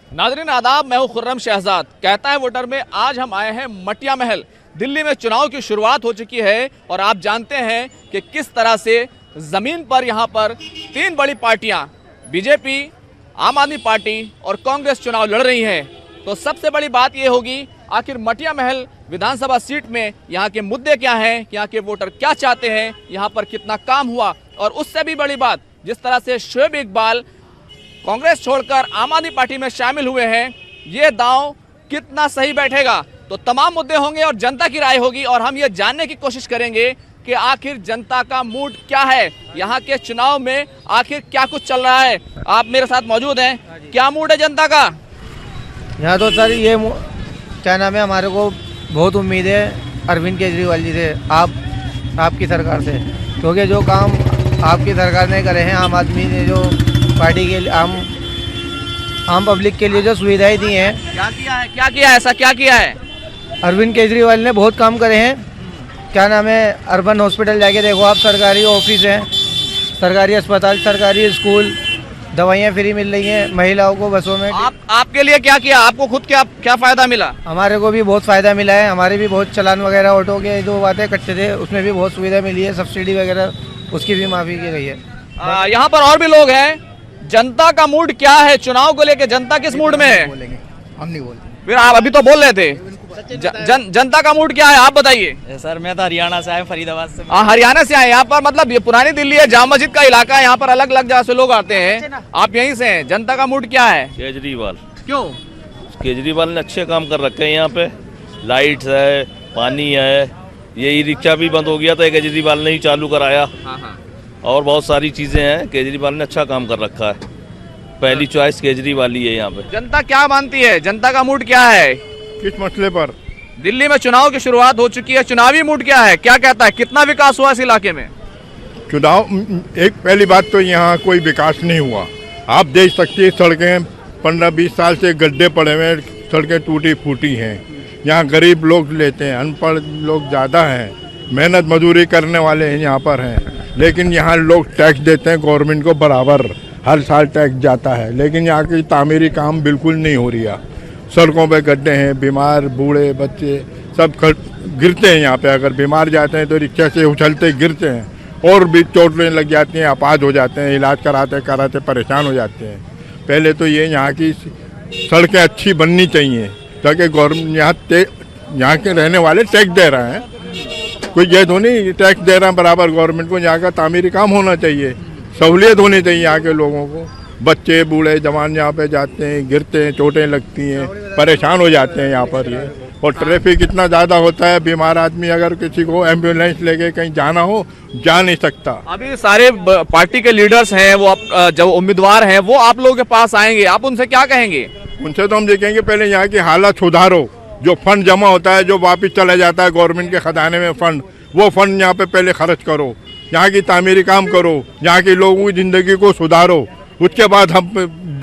नाज़रीन आदाब, मैं हूं खुर्रम शहजाद। कहता है वोटर में आज हम आए हैं मटिया महल। दिल्ली में चुनाव की शुरुआत हो चुकी है और आप जानते हैं कि किस तरह से ज़मीन पर यहाँ पर तीन बड़ी पार्टियाँ बीजेपी, आम आदमी पार्टी और कांग्रेस चुनाव लड़ रही हैं। तो सबसे बड़ी बात ये होगी आखिर मटिया महल विधानसभा सीट में यहाँ के मुद्दे क्या हैं, यहाँ के वोटर क्या चाहते हैं, यहाँ पर कितना काम हुआ, और उससे भी बड़ी बात जिस तरह से शोएब इकबाल कांग्रेस छोड़कर आम आदमी पार्टी में शामिल हुए हैं, ये दांव कितना सही बैठेगा। तो तमाम मुद्दे होंगे और जनता की राय होगी और हम ये जानने की कोशिश करेंगे कि आखिर जनता का मूड क्या है, यहाँ के चुनाव में आखिर क्या कुछ चल रहा है। आप मेरे साथ मौजूद हैं, क्या मूड है जनता का? यहाँ तो सर ये क्या नाम है, हमारे को बहुत उम्मीद है अरविंद केजरीवाल जी से, आपकी सरकार से, क्योंकि जो काम आपकी सरकार ने करे हैं, आम आदमी ने जो पार्टी के लिए आम पब्लिक के लिए जो सुविधाएं दी हैं, क्या किया ऐसा क्या किया है? अरविंद केजरीवाल ने बहुत काम करे हैं। क्या नाम है, अर्बन हॉस्पिटल जाके देखो आप, सरकारी ऑफिस हैं, सरकारी अस्पताल, सरकारी स्कूल, दवाइयाँ फ्री मिल रही हैं महिलाओं को बसों में। आपके लिए क्या किया? आपको खुद क्या फायदा मिला? हमारे को भी बहुत फ़ायदा मिला है। हमारे भी बहुत चलान वगैरह ऑटो के जो बातें कटते थे उसमें भी बहुत सुविधा मिली है, सब्सिडी वगैरह उसकी भी माफ़ी की गई है। यहाँ पर और भी लोग हैं। जनता का मूड क्या है चुनाव को लेकर? जनता किस मूड में है? हम नहीं बोलते। फिर आप अभी तो बोल रहे थे। जनता का मूड क्या है आप बताइए। सर मैं तो हरियाणा से आया, फरीदाबाद से। हरियाणा से आए। यहाँ पर मतलब ये पुरानी दिल्ली है, जामा मस्जिद का इलाका है, यहाँ पर अलग अलग जगह से लोग आते हैं, आप यहीं से हैं। जनता का मूड क्या है? केजरीवाल। क्यों? केजरीवाल ने अच्छे काम कर रखे हैं। यहाँ पे लाइट्स है, पानी है, ये ई रिक्शा भी बंद हो गया था, केजरीवाल ने ही चालू कराया। और बहुत सारी चीजें हैं, केजरीवाल ने अच्छा काम कर रखा है। पहली चॉइस केजरीवाल ही है यहाँ पे। जनता क्या मानती है? जनता का मूड क्या है किस मसले पर? दिल्ली में चुनाव की शुरुआत हो चुकी है, चुनावी मूड क्या है, क्या कहता है, कितना विकास हुआ इस इलाके में? चुनाव, एक पहली बात तो यहाँ कोई विकास नहीं हुआ। आप देख सकते हैं सड़कें 15-20 साल से गड्ढे पड़े हुए हैं, सड़कें टूटी फूटी हैं। यहाँ गरीब लोग लेते हैं, अनपढ़ लोग ज़्यादा हैं, मेहनत मजदूरी करने वाले हैं यहाँ पर हैं, लेकिन यहाँ लोग टैक्स देते हैं गवर्नमेंट को बराबर, हर साल टैक्स जाता है, लेकिन यहाँ की तामीरी काम बिल्कुल नहीं हो रही है। सड़कों पे गड्ढे हैं, बीमार बूढ़े बच्चे सब गिरते हैं यहाँ पे। अगर बीमार जाते हैं तो रिक्शा से उछलते गिरते हैं और भी चोटें लग जाती हैं, अपाज हो जाते हैं, इलाज कराते परेशान हो जाते हैं। पहले तो ये यहाँ की सड़कें अच्छी बननी चाहिए ताकि गवर्नमेंट यहाँ के रहने वाले टैक्स दे रहे हैं, कोई ये तो नहीं टैक्स दे रहे हैं बराबर गवर्नमेंट को। यहाँ का तामीरी काम होना चाहिए, सहूलियत होनी चाहिए यहाँ के लोगों को। बच्चे बूढ़े जवान यहाँ पे जाते हैं, गिरते हैं, चोटें लगती हैं, परेशान हो जाते हैं यहाँ पर ये। और ट्रैफिक इतना ज़्यादा होता है, बीमार आदमी अगर किसी को एम्बुलेंस लेके कहीं जाना हो जा नहीं सकता। अभी सारे पार्टी के लीडर्स हैं, वो जो उम्मीदवार हैं वो आप लोगों के पास आएंगे, आप उनसे क्या कहेंगे? उनसे तो हम ये कहेंगे पहले यहाँ की हालत सुधारो। जो फंड जमा होता है, जो वापिस चला जाता है गवर्नमेंट के खजाने में फंड, वो फंड यहाँ पे पहले खर्च करो, यहाँ की तामीरी काम करो, यहाँ के लोगों की ज़िंदगी को सुधारो। उसके बाद हम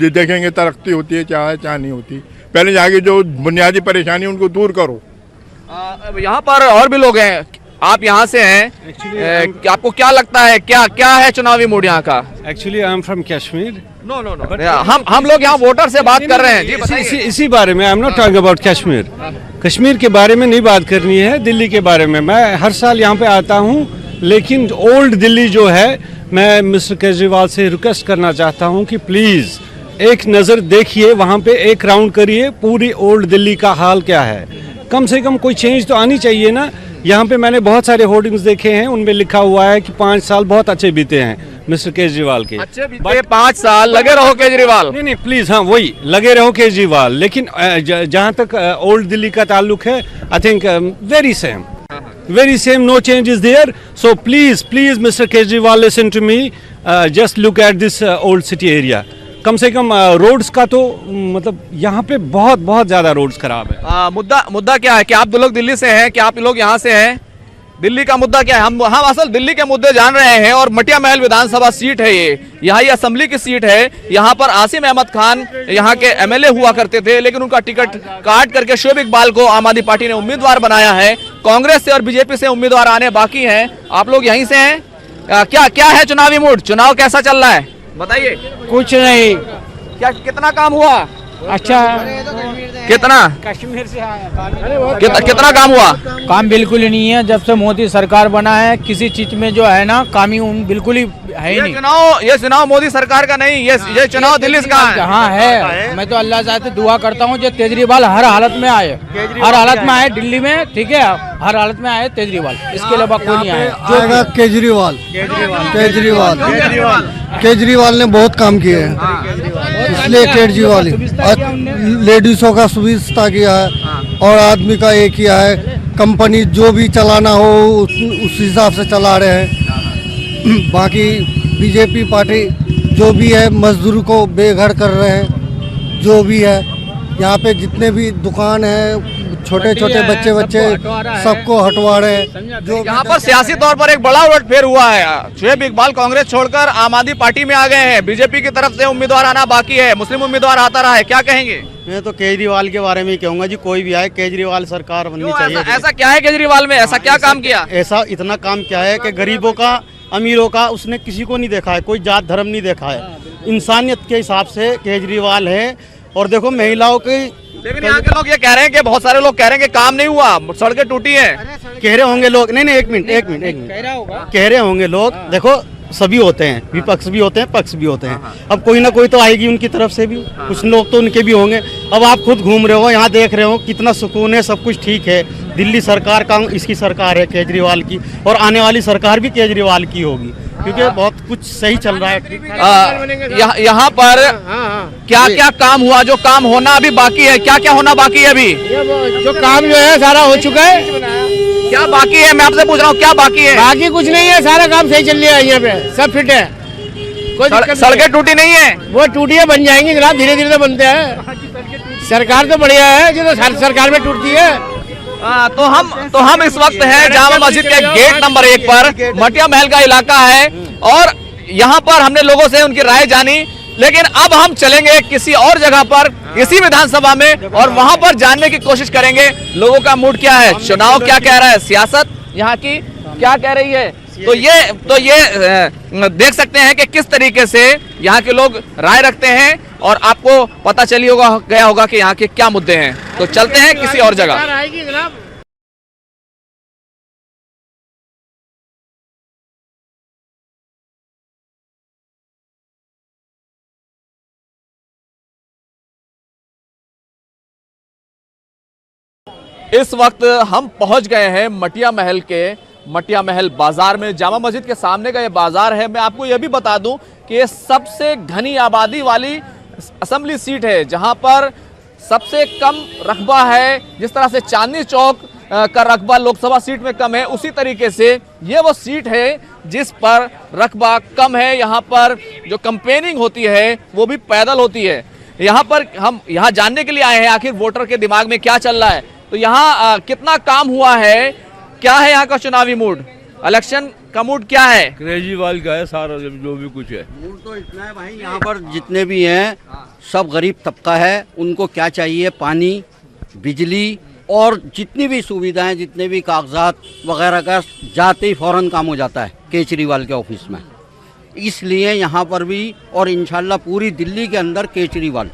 देखेंगे तरक्की होती है क्या है क्या नहीं होती। पहले यहाँ की जो बुनियादी परेशानी उनको दूर करो। यहाँ पर और भी लोग हैं, आप यहाँ से हैं, आपको क्या लगता है क्या है चुनावी मूड यहाँ का? Actually I am from Kashmir. No हम लोग यहाँ वोटर से बात कर रहे हैं जी। इसी बारे में I am not talking about Kashmir. Kashmir के बारे में नहीं बात करनी है, दिल्ली के बारे में। मैं हर साल यहाँ पे आता हूँ, लेकिन ओल्ड दिल्ली जो है, मैं मिस्टर केजरीवाल से रिक्वेस्ट करना चाहता हूँ कि प्लीज़ एक नज़र देखिए वहाँ पे, एक राउंड करिए, पूरी ओल्ड दिल्ली का हाल क्या है। कम से कम कोई चेंज तो आनी चाहिए ना। यहाँ पे मैंने बहुत सारे होर्डिंग्स देखे हैं, उनमें लिखा हुआ है कि 5 साल बहुत अच्छे बीते हैं मिस्टर केजरीवाल के। अच्छे बीते 5 साल, लगे रहो केजरीवाल। नहीं प्लीज़, हाँ वही, लगे रहो केजरीवाल। लेकिन जहाँ तक ओल्ड दिल्ली का ताल्लुक है, I think very same, no change is there. So please Mr. Kejriwal, listen to me, just look at this old city area. कम से कम रोड्स का तो मतलब यहाँ पे बहुत ज़्यादा रोड्स खराब है। मुद्दा क्या है कि आप लोग दिल्ली से हैं, कि आप लोग यहाँ से हैं? दिल्ली का मुद्दा क्या है? हम असल दिल्ली के मुद्दे जान रहे हैं। और मटिया महल विधानसभा सीट है ये, यहाँ ये असेंबली की सीट है। यहाँ पर आसिम अहमद खान यहाँ के एमएलए हुआ करते थे, लेकिन उनका टिकट काट करके शोएब इकबाल को आम आदमी पार्टी ने उम्मीदवार बनाया है। कांग्रेस से और बीजेपी से उम्मीदवार आने बाकी हैं। आप लोग यहीं से हैं, क्या है चुनावी मूड? चुनाव कैसा चल रहा है बताइए। कुछ नहीं, क्या कितना काम हुआ? अच्छा कितना कश्मीर से आया कितना काम हुआ? काम बिल्कुल ही नहीं है। जब से मोदी सरकार बना है किसी चीज में जो है ना काम ही बिल्कुल ही है ही नहीं। ये चुनाव मोदी सरकार का नहीं, ये चुनाव दिल्ली का है। हाँ है। मैं तो अल्लाह से दुआ करता हूँ जो केजरीवाल हर हालत में आए, हर हालत में आए दिल्ली में, ठीक है, हर हालत में आए केजरीवाल, इसके अलावा कोई नहीं आया। केजरीवाल ने बहुत काम किए हैं, इसलिए केजरीवाल लेडीजों का सुविधा किया है और आदमी का ये किया है। कंपनी जो भी चलाना हो उस हिसाब से चला रहे हैं। बाकी बीजेपी पार्टी जो भी है मजदूर को बेघर कर रहे हैं। जो भी है यहाँ पे जितने भी दुकान है छोटे छोटे बच्चे सबको हटवा रहे हैं। जो यहाँ पर सियासी तौर पर एक बड़ा उलटफेर हुआ है। शुएब इकबाल कांग्रेस छोड़कर आम आदमी पार्टी में आ गए हैं। बीजेपी की तरफ से उम्मीदवार आना बाकी है, मुस्लिम उम्मीदवार आता रहा है, क्या कहेंगे? मैं तो केजरीवाल के बारे में ही कहूँगा जी, कोई भी आए केजरीवाल सरकार बननी चाहिए। ऐसा क्या है केजरीवाल में, ऐसा क्या काम किया? ऐसा इतना काम क्या है कि गरीबों का अमीरों का उसने किसी को नहीं देखा है, कोई जात धर्म नहीं देखा है। इंसानियत के हिसाब से केजरीवाल है। और देखो महिलाओं की, लेकिन यहाँ के लोग ये कह रहे हैं कि बहुत सारे लोग कह रहे हैं कि काम नहीं हुआ, सड़कें टूटी हैं। कह रहे होंगे लोग, नहीं एक मिनट कह रहे होंगे लोग। देखो सभी होते हैं, विपक्ष भी होते हैं, पक्ष भी होते हैं। अब कोई ना कोई तो आएगी उनकी तरफ से भी, कुछ लोग तो उनके भी होंगे। अब आप खुद घूम रहे हो, यहाँ देख रहे हो कितना सुकून है, सब कुछ ठीक है। दिल्ली सरकार का इसकी सरकार है केजरीवाल की, और आने वाली सरकार भी केजरीवाल की होगी, क्योंकि बहुत कुछ सही चल रहा है। यहाँ पर क्या क्या काम हुआ, जो काम होना अभी बाकी है, क्या क्या होना बाकी है? अभी जो काम जो है सारा हो चुका है। क्या बाकी है, मैं आपसे पूछ रहा हूँ, क्या बाकी है? बाकी कुछ नहीं है, सारा काम सही चल रहा है। यहाँ पे सब फिट है, कोई सड़कें टूटी नहीं है? वो टूटियां बन जाएंगी जनाब, धीरे धीरे तो बनते हैं। सरकार तो बढ़िया है जो तो सरकार में टूटती है। तो हम इस वक्त हैं जामा मस्जिद के गेट नंबर 1 पर। मटिया महल का इलाका है और यहाँ पर हमने लोगों से उनकी राय जानी, लेकिन अब हम चलेंगे किसी और जगह पर, इसी विधानसभा में, और वहां पर जानने की कोशिश करेंगे लोगों का मूड क्या है, चुनाव क्या कह रहा है, सियासत यहाँ की क्या कह रही है। तो ये देख सकते हैं कि किस तरीके से यहाँ के लोग राय रखते हैं, और आपको पता चली गया होगा कि यहाँ के क्या मुद्दे हैं। तो चलते हैं किसी और जगह। इस वक्त हम पहुंच गए हैं मटिया महल के मटिया महल बाजार में। जामा मस्जिद के सामने का ये बाजार है। मैं आपको यह भी बता दूं कि ये सबसे घनी आबादी वाली असेंबली सीट है, जहां पर सबसे कम रकबा है। जिस तरह से चांदनी चौक का रकबा लोकसभा सीट में कम है, उसी तरीके से ये वो सीट है जिस पर रकबा कम है। यहाँ पर जो कैंपेनिंग होती है वो भी पैदल होती है। यहाँ पर हम यहाँ जानने के लिए आए हैं आखिर वोटर के दिमाग में क्या चल रहा है। तो यहाँ कितना काम हुआ है, क्या है यहाँ का चुनावी मूड, इलेक्शन का मूड क्या है? केजरीवाल का है सारा, जो भी कुछ है। मूड तो इतना है भाई, यहाँ पर जितने भी हैं सब गरीब तबका है। उनको क्या चाहिए, पानी, बिजली और जितनी भी सुविधाएं, जितने भी कागजात वगैरह का जाते ही फौरन काम हो जाता है केजरीवाल के ऑफिस में। इसलिए यहाँ पर भी और इंशाल्लाह पूरी दिल्ली के अंदर केजरीवाल।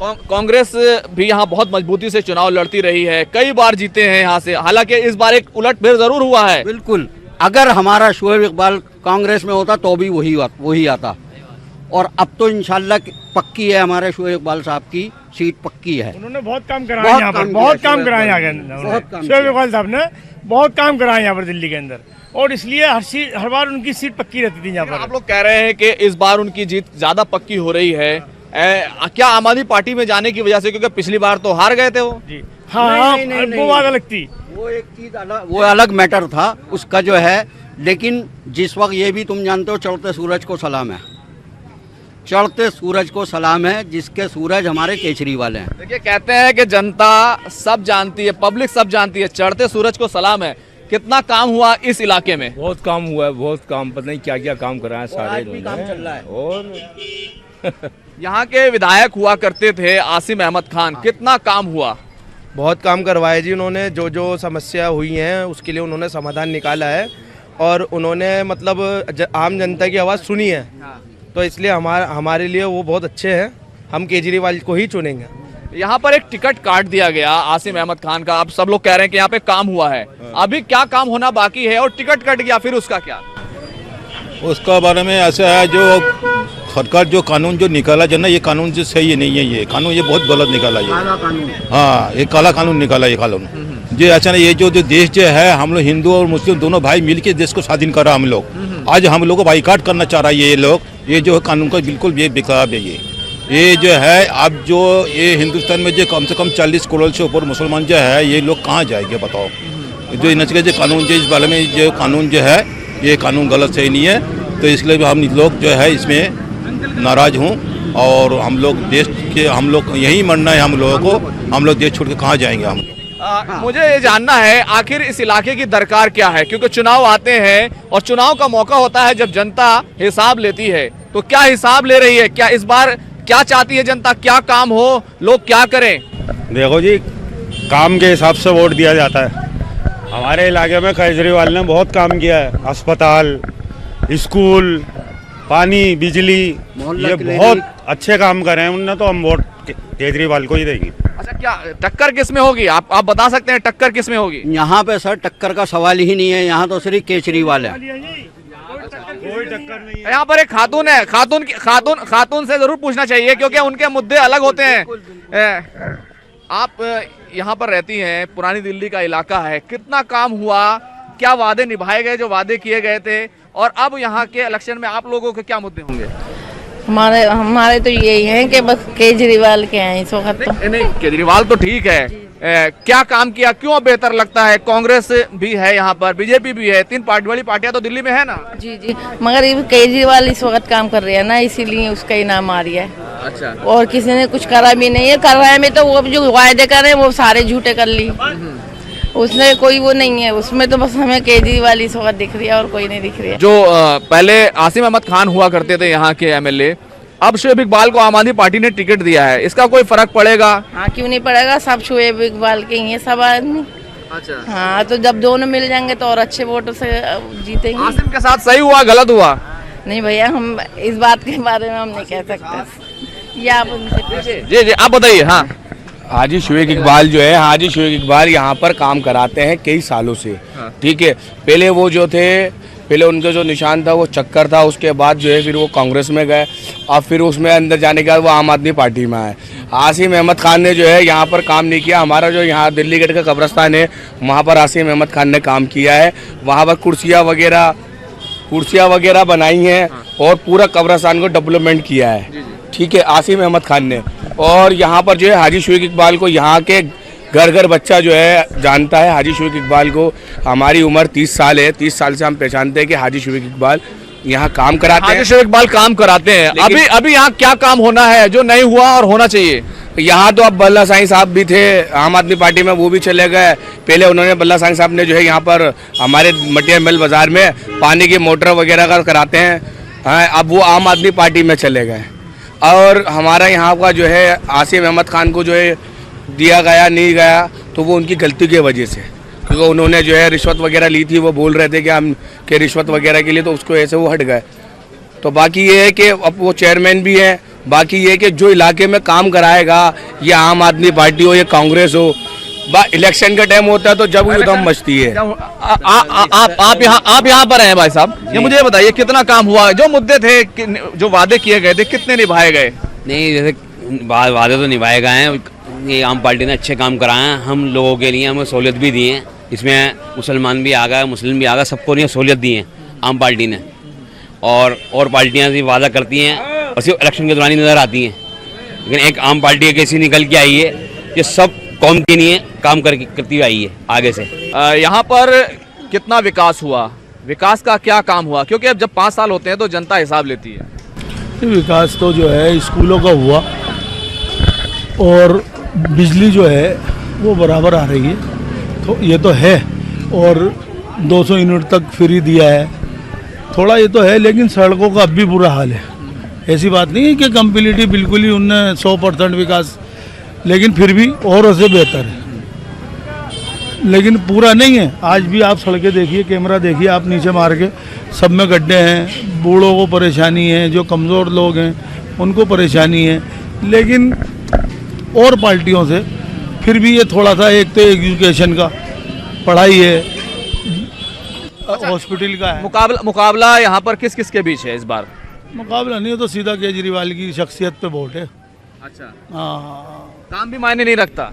कांग्रेस भी यहाँ बहुत मजबूती से चुनाव लड़ती रही है, कई बार जीते हैं यहाँ से। हालांकि इस बार एक उलटफेर जरूर हुआ है। बिल्कुल, अगर हमारा शुएब इकबाल कांग्रेस में होता तो भी वही आता, और अब तो इंशाल्लाह पक्की है हमारे शुएब इकबाल साहब की सीट पक्की है। उन्होंने बहुत काम कराया यहाँ पर, बहुत काम कराया यहाँ के अंदर। शुएब इकबाल साहब ने बहुत काम कराया यहाँ पर दिल्ली के अंदर, और इसलिए हर बार उनकी सीट पक्की रहती थी यहाँ पर। आप लोग कह रहे हैं कि इस बार उनकी जीत ज्यादा पक्की हो रही है, क्या आम आदमी पार्टी में जाने की वजह से? क्योंकि पिछली बार तो हार गए थे वो। जी हाँ, वो बात अलग थी, वो एक चीज अलग, वो अलग मैटर था उसका जो है। लेकिन जिस वक्त ये भी तुम जानते हो, चढ़ते सूरज को सलाम है, चढ़ते सूरज को सलाम है, जिसके सूरज हमारे केजरीवाल हैं। देखिए, कहते हैं कि जनता सब जानती है, पब्लिक सब जानती है, चढ़ते सूरज को सलाम है। कितना काम हुआ इस इलाके में? बहुत काम हुआ है, बहुत काम, पता नहीं क्या क्या काम कराया सारे भी काम चल रहा है। और यहाँ के विधायक हुआ करते थे आसिम अहमद खान, कितना काम हुआ? बहुत काम करवाया जी उन्होंने। जो जो समस्या हुई हैं उसके लिए उन्होंने समाधान निकाला है, और उन्होंने मतलब आम जनता की आवाज़ सुनी है। तो इसलिए हमारे लिए वो बहुत अच्छे हैं। हम केजरीवाल को ही चुनेंगे। यहाँ पर एक टिकट काट दिया गया आसिम अहमद खान का। अब सब लोग कह रहे हैं कि यहाँ पे काम हुआ है, अभी क्या काम होना बाकी है? और टिकट कट गया फिर उसका क्या? उसका बारे में ऐसा है, जो सरकार जो कानून जो निकाला जो ना, ये कानून जो सही नहीं है, ये कानून ये बहुत गलत निकाला ये। हाँ, ये काला कानून निकाला ये कानून। ये अच्छा नहीं, ये जो देश जो है, हम लोग हिंदू और मुस्लिम दोनों भाई मिलके देश को स्वाधीन करा हम लोग। आज हम लोग को बाइकाट करना चाह रहा है ये लोग। ये जो कानून का बिल्कुल ये बेकार है ये जो है। अब जो ये हिंदुस्तान में जो कम से कम 40 करोड़ से ऊपर मुसलमान जो है, ये लोग कहाँ जाएंगे बताओ? जो नचले जो कानून जो इस बारे में जो कानून जो है, ये कानून गलत सही नहीं है। तो इसलिए हम लोग जो है इसमें नाराज हूँ। और हम लोग देश के, हम लोग यही मानना है हम लोगों को, हम लोग देश छोड़ के कहाँ जाएंगे हम लोग। मुझे ये जानना है आखिर इस इलाके की दरकार क्या है, क्योंकि चुनाव आते हैं और चुनाव का मौका होता है जब जनता हिसाब लेती है। तो क्या हिसाब ले रही है? क्या इस बार क्या चाहती है जनता? क्या काम हो, लोग क्या करें? देखो जी, काम के हिसाब से वोट दिया जाता है। हमारे इलाके में केजरीवाल ने बहुत काम किया है, अस्पताल, स्कूल, पानी, बिजली, ये बहुत अच्छे काम करे हैं उनने। तो हम वोट केजरीवाल को ही देंगे। अच्छा, क्या टक्कर किस में होगी? आप बता सकते हैं टक्कर किस में होगी? यहाँ पे सर टक्कर का सवाल ही नहीं है, यहाँ तो सिर्फ केजरीवाल है। कोई टक्कर नहीं है। यहाँ पर एक खातून है, खातून से जरूर पूछना चाहिए क्योंकि उनके मुद्दे अलग होते हैं। आप यहाँ पर रहती हैं, पुरानी दिल्ली का इलाका है, कितना काम हुआ? क्या वादे निभाए गए जो वादे किए गए थे? और अब यहाँ के इलेक्शन में आप लोगों के क्या मुद्दे होंगे? हमारे तो यही है कि बस केजरीवाल के हैं इस वक्त। तो नहीं, केजरीवाल तो ठीक है, क्या काम किया, क्यों बेहतर लगता है? कांग्रेस भी है यहाँ पर, बीजेपी भी है, 3 बड़ी पार्टियां तो दिल्ली में है ना। जी, मगर केजरीवाल इस वक्त काम कर रहे हैं ना, इसीलिए उसका इनाम आ रहा है। अच्छा, और किसी ने कुछ करा भी नहीं है। कर रहे हैं तो वो जो वायदे कर रहे हैं वो सारे झूठे कर ली, उसने कोई वो नहीं है उसमें। तो बस हमें केजरीवाल इस वक्त दिख रही है और कोई नहीं दिख रही है। जो पहले आसिम अहमद खान हुआ करते थे यहाँ के एमएलए, अब शोएब इकबाल को आम आदमी पार्टी ने टिकट दिया है, इसका कोई फर्क पड़ेगा? हाँ, क्यों नहीं पड़ेगा, सब शोएब इकबाल के ही है सब आदमी। अच्छा, हाँ, तो जब दोनों मिल जाएंगे तो और अच्छे वोटों से जीतेंगे। आसिम के साथ सही हुआ, गलत हुआ? नहीं भैया, हम इस बात के बारे में हम नहीं कह सकते, ये आप उनसे पूछिए। जी, आप बताइए। हाँ, हाजी शोएब इकबाल जो है, हाजी शोएब इकबाल यहाँ पर काम कराते हैं कई सालों से। ठीक है, पहले वो जो थे, पहले उनका जो निशान था वो चक्कर था, उसके बाद जो है फिर वो कांग्रेस में गए, और फिर उसमें अंदर जाने के बाद वो आम आदमी पार्टी में आए। आसिम अहमद खान ने जो है यहाँ पर काम नहीं किया। हमारा जो यहाँ दिल्ली गेट का कब्रिस्तान है, वहाँ पर आसिम अहमद खान ने काम किया है। वहाँ पर कुर्सियाँ वगैरह बनाई हैं और पूरा कब्रिस्तान को डेवलपमेंट किया है। ठीक है, आसिम अहमद खान ने। और यहाँ पर जो है हाजी शोएब इकबाल को यहाँ के घर घर बच्चा जो है जानता है हाजी शोएब इकबाल को। हमारी उम्र 30 साल है, 30 साल से हम पहचानते हैं कि हाजी शोएब इकबाल यहाँ काम कराते हैं। हाजी शोएब इकबाल काम कराते हैं। अभी यहाँ क्या काम होना है जो नहीं हुआ और होना चाहिए? यहाँ तो अब बल्ला साईं साहब भी थे आम आदमी पार्टी में, वो भी चले गए। पहले उन्होंने, बल्ला साईं साहब ने जो है यहाँ पर हमारे मटिया मिल बाजार में पानी की मोटर वगैरह का कराते हैं। हाँ, अब वो आम आदमी पार्टी में चले गए। और हमारा यहाँ का जो है आसिम अहमद खान को जो है दिया गया नहीं गया, तो वो उनकी गलती की वजह से, क्योंकि उन्होंने जो है रिश्वत वगैरह ली थी। वो बोल रहे थे कि हम के रिश्वत वगैरह के लिए, तो उसको ऐसे वो हट गए। तो बाकी ये है कि अब वो चेयरमैन भी हैं। बाकी ये कि जो इलाके में काम कराएगा, ये आम आदमी पार्टी हो या कांग्रेस हो, इलेक्शन का टाइम होता है तो जब वो दम मचती है। आप यहाँ पर हैं भाई साहब, ये मुझे बताइए कितना काम हुआ? जो मुद्दे थे, जो वादे किए गए थे, कितने निभाए गए? नहीं, जैसे वादे तो निभाए गए हैं, ये आम पार्टी ने अच्छे काम कराए हैं। हम लोगों के लिए हमें सहूलियत भी दी है, इसमें मुसलमान भी आ गए, मुस्लिम भी आ गए, सबको लिए सहूलियत दी है आम पार्टी ने। और पार्टियाँ भी वादा करती हैं और सिर्फ इलेक्शन के दौरान ही नज़र आती हैं, लेकिन एक आम पार्टी एक ऐसी निकल के आई है कि सब कौम के लिए काम करती आई है आगे से। यहाँ पर कितना विकास हुआ, विकास का क्या काम हुआ? क्योंकि अब जब 5 साल होते हैं तो जनता हिसाब लेती है। विकास तो जो है स्कूलों का हुआ, और बिजली जो है वो बराबर आ रही है, तो ये तो है। और 200 यूनिट तक फ्री दिया है, थोड़ा ये तो है। लेकिन सड़कों का अब भी बुरा हाल है। ऐसी बात नहीं है कि कंप्लीटली बिल्कुल ही उनने 100% विकास, लेकिन फिर भी और से बेहतर है, लेकिन पूरा नहीं है। आज भी आप सड़कें देखिए, कैमरा देखिए आप नीचे मार के, सब में गड्ढे हैं, बूढ़ों को परेशानी है, जो कमज़ोर लोग हैं उनको परेशानी है। लेकिन और पार्टियों से, फिर भी ये थोड़ा सा, एक तो एजुकेशन का, पढ़ाई है, हॉस्पिटल का है। मुकाबला यहाँ पर किस किस के बीच है इस बार? मुकाबला नहीं है तो सीधा केजरीवाल की शख्सियत पे वोट है। अच्छा, हाँ, काम भी मायने नहीं रखता?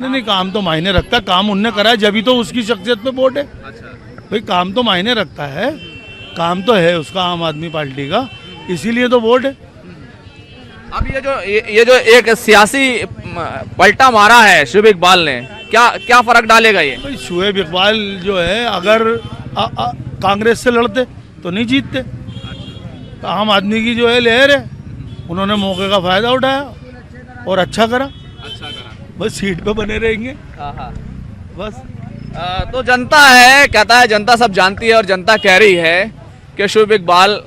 नहीं, काम तो मायने रखता, काम उनने करा है, जब ही तो उसकी शख्सियत पे वोट है। अच्छा भाई, काम तो मायने रखता है, काम तो है उसका आम आदमी पार्टी का, इसीलिए तो वोट है। अब ये जो एक सियासी पलटा मारा है शुएब इकबाल ने, क्या फर्क डालेगा ये? भाई, शुएब इकबाल जो है, अगर कांग्रेस से लड़ते तो नहीं जीतते। तो आम आदमी की जो है लहर है, उन्होंने मौके का फायदा उठाया और अच्छा करा। बस सीट पे बने रहेंगे। बस तो जनता है, कहता है जनता सब जानती है, और जनता कह रही है कि शुएब इकबाल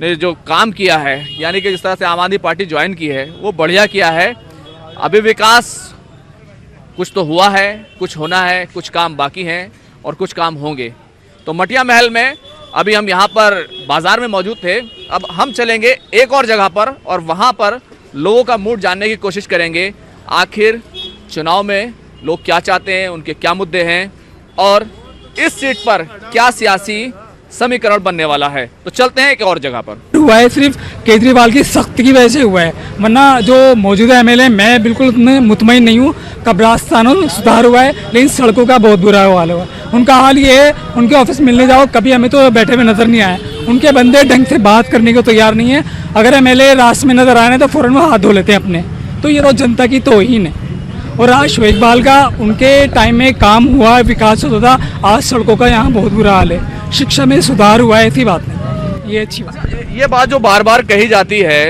ने जो काम किया है, यानी कि जिस तरह से आम आदमी पार्टी ज्वाइन की है, वो बढ़िया किया है। अभी विकास कुछ तो हुआ है, कुछ होना है, कुछ काम बाकी हैं और कुछ काम होंगे। तो मटिया महल में अभी हम यहाँ पर बाजार में मौजूद थे, अब हम चलेंगे एक और जगह पर और वहाँ पर लोगों का मूड जानने की कोशिश करेंगे। आखिर चुनाव में लोग क्या चाहते हैं, उनके क्या मुद्दे हैं और इस सीट पर क्या सियासी समीकरण बनने वाला है। तो चलते हैं एक और जगह पर। हुआ है सिर्फ केजरीवाल की सख्ती की वजह से हुआ है, वरना जो मौजूदा एमएलए, मैं बिल्कुल उतने मुतमईन नहीं हूँ। कब्रिस्तानों में सुधार हुआ है, लेकिन सड़कों का बहुत बुरा हाल हुआ है। उनका हाल ये है, उनके ऑफिस मिलने जाओ, कभी हमें तो बैठे हुए नजर नहीं आए। उनके बंदे ढंग से बात करने को तैयार नहीं है। अगर एमएलए रास्ते में नजर आए तो फौरन वो हाथ धो लेते हैं अपने। तो ये रोज जनता की तौहीन है। और आज शुएब इकबाल का उनके टाइम में काम हुआ, विकास होता था, आज सड़कों का यहाँ बहुत बुरा हाल है। शिक्षा में सुधार हुआ है, ऐसी बात नहीं, ये अच्छी बात है। ये बात जो बार बार कही जाती है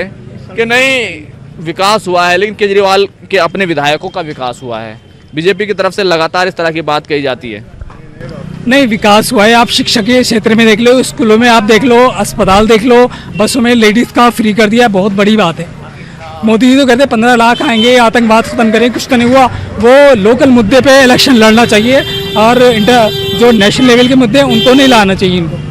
कि नहीं विकास हुआ है, लेकिन केजरीवाल के अपने विधायकों का विकास हुआ है। बीजेपी की तरफ से लगातार इस तरह की बात कही जाती है। नहीं, विकास हुआ है। आप शिक्षा के क्षेत्र में देख लो, स्कूलों में आप देख लो, अस्पताल देख लो, बसों में लेडीज़ का फ्री कर दिया, बहुत बड़ी बात है। मोदी जी तो कहते 15 लाख आएंगे, आतंकवाद खत्म करेंगे, कुछ तो नहीं हुआ। वो लोकल मुद्दे पे इलेक्शन लड़ना चाहिए और जो नेशनल लेवल के मुद्दे हैं उनको नहीं लाना चाहिए इनको।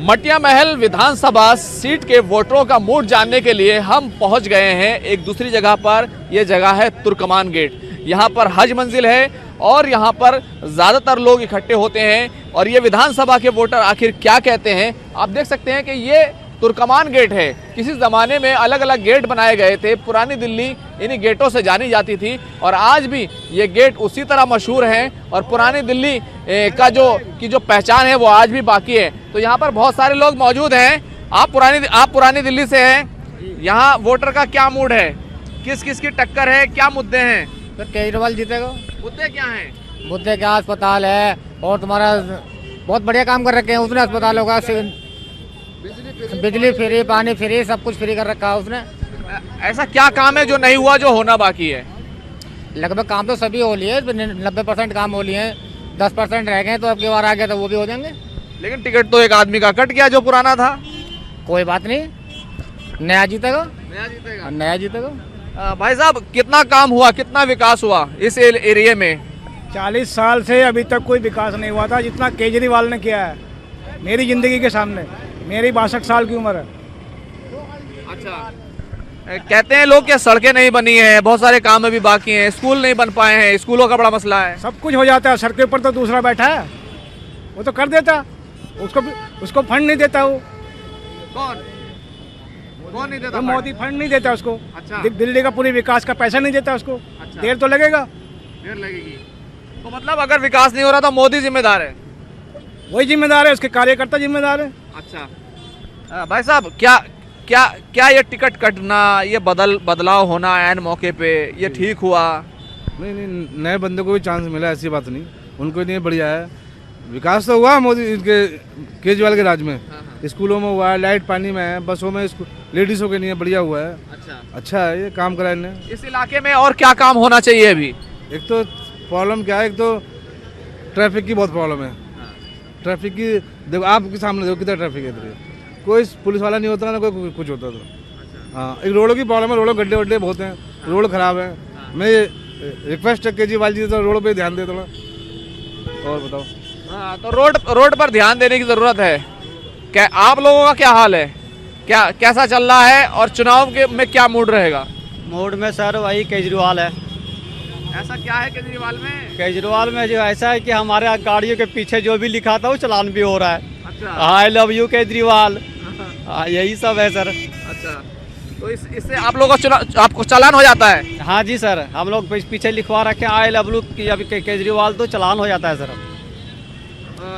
मटिया महल विधानसभा सीट के वोटरों का मूड जानने के लिए हम पहुंच गए हैं एक दूसरी जगह पर। यह जगह है तुर्कमान गेट। यहाँ पर हज मंजिल है और यहाँ पर ज़्यादातर लोग इकट्ठे होते हैं। और ये विधानसभा के वोटर आखिर क्या कहते हैं, आप देख सकते हैं कि ये तुर्कमान गेट है। किसी ज़माने में अलग अलग गेट बनाए गए थे, पुरानी दिल्ली इन्हीं गेटों से जानी जाती थी और आज भी ये गेट उसी तरह मशहूर हैं और पुरानी दिल्ली का जो पहचान है वो आज भी बाकी है। तो यहाँ पर बहुत सारे लोग मौजूद हैं। आप पुरानी दिल्ली से हैं, यहाँ वोटर का क्या मूड है, किस किस की टक्कर है, क्या मुद्दे हैं? तो केजरीवाल जीतेगा। मुद्दे क्या हैं? मुद्दे क्या, अस्पताल है और तुम्हारा बहुत बढ़िया काम कर रखे हैं उसने। अस्पताल होगा, बिजली फ्री, पानी फ्री, सब कुछ फ्री कर रखा है उसने। ऐसा क्या काम है जो नहीं हुआ, जो होना बाकी है? लगभग काम तो सभी हो लिए, 90% काम हो लिए हैं, 10% रह गए। तो अब की बार आ गया तो वो भी हो जाएंगे। लेकिन टिकट तो एक आदमी का कट गया जो पुराना था। कोई बात नहीं, नया जीतेगा। नया जीतेगा। भाई साहब, कितना काम हुआ, कितना विकास हुआ इस एरिया में? 40 साल से अभी तक कोई विकास नहीं हुआ था जितना केजरीवाल ने किया है मेरी ज़िंदगी के सामने। मेरी 62 साल की उम्र है। अच्छा, कहते हैं लोग कि सड़कें नहीं बनी हैं, बहुत सारे काम अभी बाकी हैं, स्कूल नहीं बन पाए हैं, स्कूलों का बड़ा मसला है। सब कुछ हो जाता है, सड़क पर तो दूसरा बैठा है, वो तो कर देता, उसको फंड नहीं देता। वो कौन नहीं देता? मोदी फंड नहीं देता उसको। अच्छा। दिल्ली का पूरी विकास का पैसा नहीं देता उसको। अच्छा। देर तो लगेगा। देर लगेगी। तो मतलब अगर विकास नहीं हो रहा तो मोदी जिम्मेदार है? वही जिम्मेदार है, उसके कार्यकर्ता जिम्मेदार है। अच्छा भाई साहब, क्या ये टिकट कटना, ये बदलाव होना ऐन मौके पे, ये ठीक हुआ? नहीं, नए बंदे को भी चांस मिला, ऐसी बात नहीं, उनको लिए बढ़िया है। विकास तो हुआ मोदी इनके केजरीवाल के राज में। स्कूलों में हुआ है, लाइट पानी में है, बसों में लेडीजों के लिए बढ़िया हुआ है। अच्छा है, ये काम करा इन्हें। इस इलाके में और क्या काम होना चाहिए अभी? एक तो प्रॉब्लम क्या है, एक तो ट्रैफिक की बहुत प्रॉब्लम है। ट्रैफिक की देखो, आपके सामने देखो कितना ट्रैफिक है इधर, कोई पुलिस वाला नहीं होता ना कोई कुछ होता। तो हाँ, एक रोडों की प्रॉब्लम है, रोडों गड्ढे वड्ढे बहुत हैं, रोड खराब है। मैं रिक्वेस्ट है केजरीवाल जी तो रोड पे ध्यान दे थोड़ा। और बताओ। हाँ, तो रोड पर ध्यान देने की जरूरत है। क्या आप लोगों का क्या हाल है, क्या कैसा चल रहा है और चुनाव के में क्या मूड रहेगा? मूड में सर वही केजरीवाल है। ऐसा क्या है केजरीवाल में? केजरीवाल में जो ऐसा है कि हमारे गाड़ियों के पीछे जो भी लिखा था वो चालान भी हो रहा है। अच्छा। आई लव यू केजरीवाल, यही सब है सर। अच्छा, तो इससे आप लोगों को आपको चालान हो जाता है? हाँ जी सर, हम लोग पीछे लिखवा रखे आई लव यू केजरीवाल, तो चालान हो जाता है सर।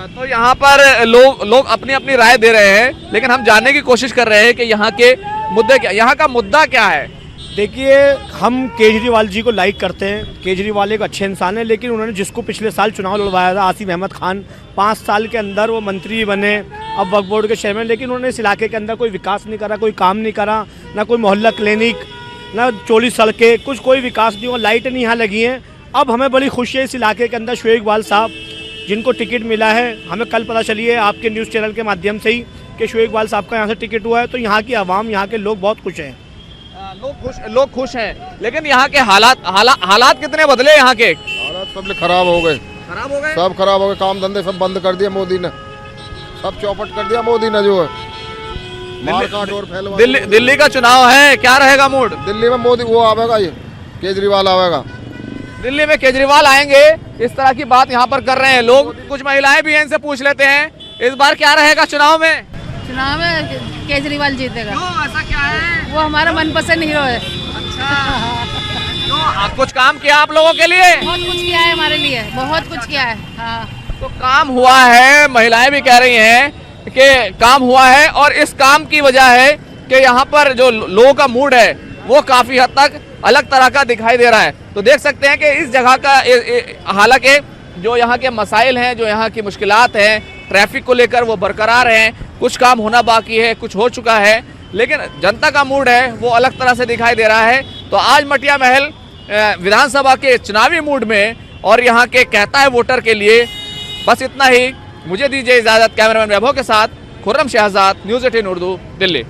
तो यहाँ पर लोग अपनी अपनी राय दे रहे हैं, लेकिन हम जानने की कोशिश कर रहे हैं कि यहाँ के मुद्दे क्या, यहाँ का मुद्दा क्या है। देखिए, हम केजरीवाल जी को लाइक करते हैं। केजरीवाल एक अच्छे इंसान है, लेकिन उन्होंने जिसको पिछले साल चुनाव लड़वाया था, आसिफ अहमद खान, 5 साल के अंदर वो मंत्री बने, अब वक्फ बोर्ड के चेयरमैन, लेकिन उन्होंने इस इलाके के अंदर कोई विकास नहीं करा, कोई काम नहीं करा, ना कोई मोहल्ला क्लिनिक, ना 40 सड़कें, कुछ कोई विकास नहीं हुआ, लाइटें नहीं यहाँ लगी हैं। अब हमें बड़ी खुशी है इस इलाके के अंदर शोएब इकबाल साहब जिनको टिकट मिला है, हमें कल पता चली है आपके न्यूज़ चैनल के माध्यम से ही कि शोएब इकबाल साहब का यहाँ से टिकट हुआ है, तो यहाँ की आवाम, यहाँ के लोग बहुत खुश हैं। लोग खुश हैं, लेकिन यहाँ के हालात कितने बदले? यहाँ के हालात सब खराब हो गए, सब खराब हो गए। काम धंधे सब बंद कर दिया मोदी ने, सब चौपट कर दिया मोदी ने, जो है मारकाट और फैलवा। दिल्ली का चुनाव है, क्या रहेगा मूड? दिल्ली में मोदी वो आवेगा, ये केजरीवाल आवेगा। दिल्ली में केजरीवाल आएंगे, इस तरह की बात यहाँ पर कर रहे हैं लोग। कुछ महिलाएं भी हैं, इनसे पूछ लेते हैं इस बार क्या रहेगा चुनाव में? चुनाव में केजरीवाल जीतेगा। क्यों, ऐसा क्या है? वो हमारा मनपसंद हीरो है। तो कुछ काम किया आप लोगों के लिए? बहुत कुछ किया है हमारे लिए, बहुत कुछ किया है। हाँ, तो काम हुआ है, महिलाएं भी कह रही हैं कि काम हुआ है, और इस काम की वजह है कि यहाँ पर जो लोगों का मूड है वो काफी हद तक अलग तरह का दिखाई दे रहा है। तो देख सकते हैं कि इस जगह का, हालांकि जो यहाँ के मसाइल हैं, जो यहाँ की मुश्किलात हैं ट्रैफिक को लेकर, वो बरकरार हैं, कुछ काम होना बाकी है, कुछ हो चुका है, लेकिन जनता का मूड है वो अलग तरह से दिखाई दे रहा है। तो आज मटिया महल विधानसभा के चुनावी मूड में, और यहाँ के कहता है वोटर के लिए। बस इतना ही, मुझे दीजिए इजाज़त। कैमरामैन वैभव के साथ खुर्रम शहजाद, न्यूज़ 18 उर्दू, दिल्ली।